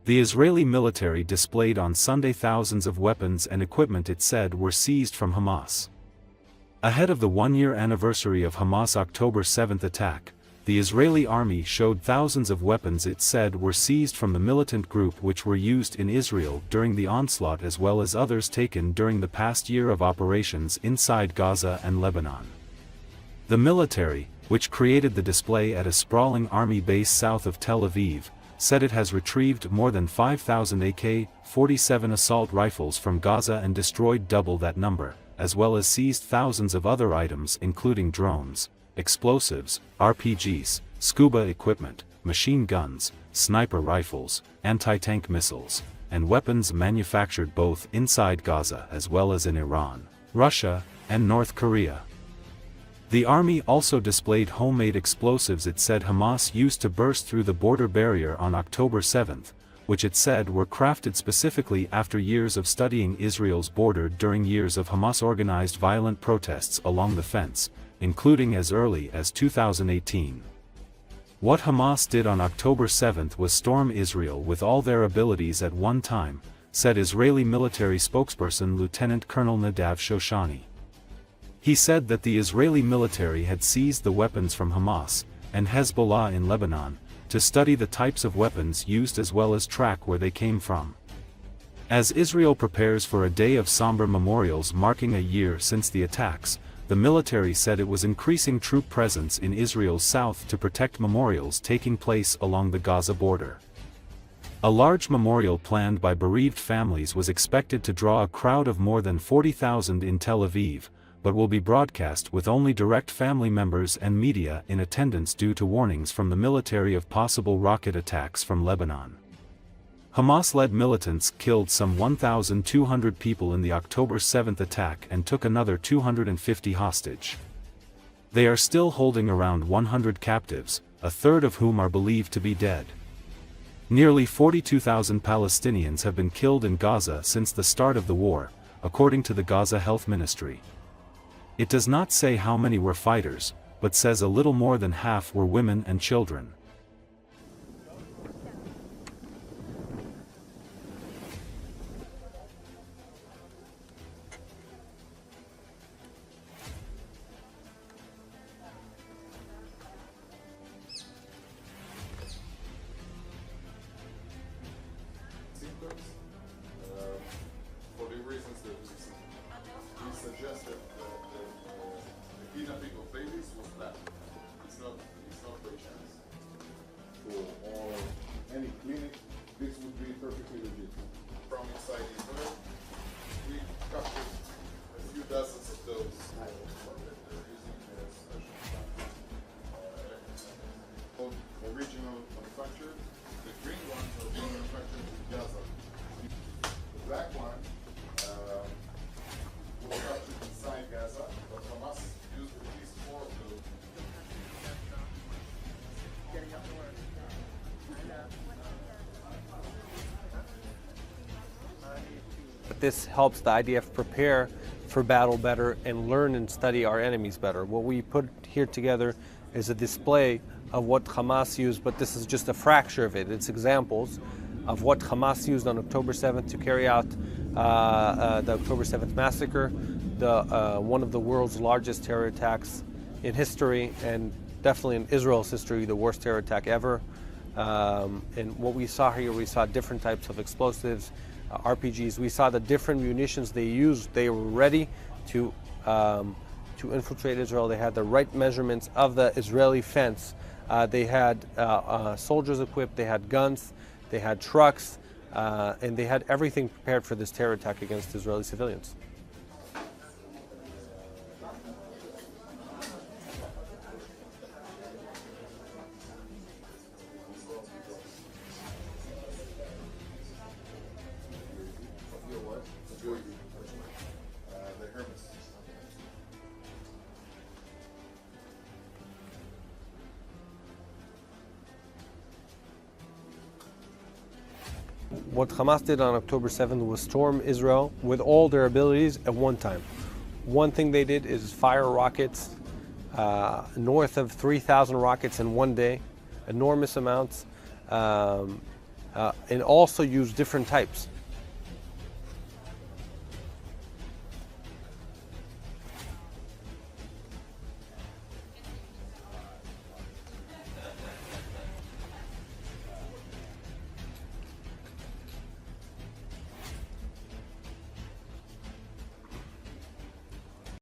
The Israeli military displayed on Sunday thousands of weapons and equipment it said were seized from Hamas. Ahead of the one-year anniversary of Hamas' October 7 attack, the Israeli army showed thousands of weapons it said were seized from the militant group which were used in Israel during the onslaught as well as others taken during the past year of operations inside Gaza and Lebanon. The military, which created the display at a sprawling army base south of Tel Aviv, said it has retrieved more than 5,000 AK-47 assault rifles from Gaza and destroyed double that number, as well as seized thousands of other items including drones, explosives, RPGs, scuba equipment, machine guns, sniper rifles, anti-tank missiles, and weapons manufactured both inside Gaza as well as in Iran, Russia, and North Korea. The army also displayed homemade explosives it said Hamas used to burst through the border barrier on October 7, which it said were crafted specifically after years of studying Israel's border during years of Hamas-organized violent protests along the fence, including as early as 2018. What Hamas did on October 7 was storm Israel with all their abilities at one time, said Israeli military spokesperson Lieutenant Colonel Nadav Shoshani. He said that the Israeli military had seized the weapons from Hamas and Hezbollah in Lebanon, to study the types of weapons used as well as track where they came from. As Israel prepares for a day of somber memorials marking a year since the attacks, the military said it was increasing troop presence in Israel's south to protect memorials taking place along the Gaza border. A large memorial planned by bereaved families was expected to draw a crowd of more than 40,000 in Tel Aviv, but will be broadcast with only direct family members and media in attendance due to warnings from the military of possible rocket attacks from Lebanon. Hamas-led militants killed some 1,200 people in the October 7 attack and took another 250 hostage. They are still holding around 100 captives, a third of whom are believed to be dead. Nearly 42,000 Palestinians have been killed in Gaza since the start of the war, according to the Gaza Health Ministry. It does not say how many were fighters, but says a little more than half were women and children. For the reasons that we suggested, the kidnapping of babies was planned. It's not by chance. For all any clinic, this would be perfectly legit. From inside Israel, we captured a few dozens of those. They're using special original manufactured. The green ones are being manufactured in Gaza. The black one was captured inside Gaza, but Hamas used at least 4 of those. This helps the IDF prepare for battle better and learn and study our enemies better. What we put here together is a display of what Hamas used, but this is just a fracture of it. It's examples of what Hamas used on October 7th to carry out the October 7th massacre, one of the world's largest terror attacks in history, and definitely in Israel's history, the worst terror attack ever. And what we saw here, we saw different types of explosives, RPGs. We saw the different munitions they used. They were ready to infiltrate Israel. They had the right measurements of the Israeli fence. They had soldiers equipped, they had guns, they had trucks, and they had everything prepared for this terror attack against Israeli civilians. The Hermes. What Hamas did on October 7th was storm Israel with all their abilities at one time. One thing they did is fire rockets, north of 3,000 rockets in one day, enormous amounts. and also use different types.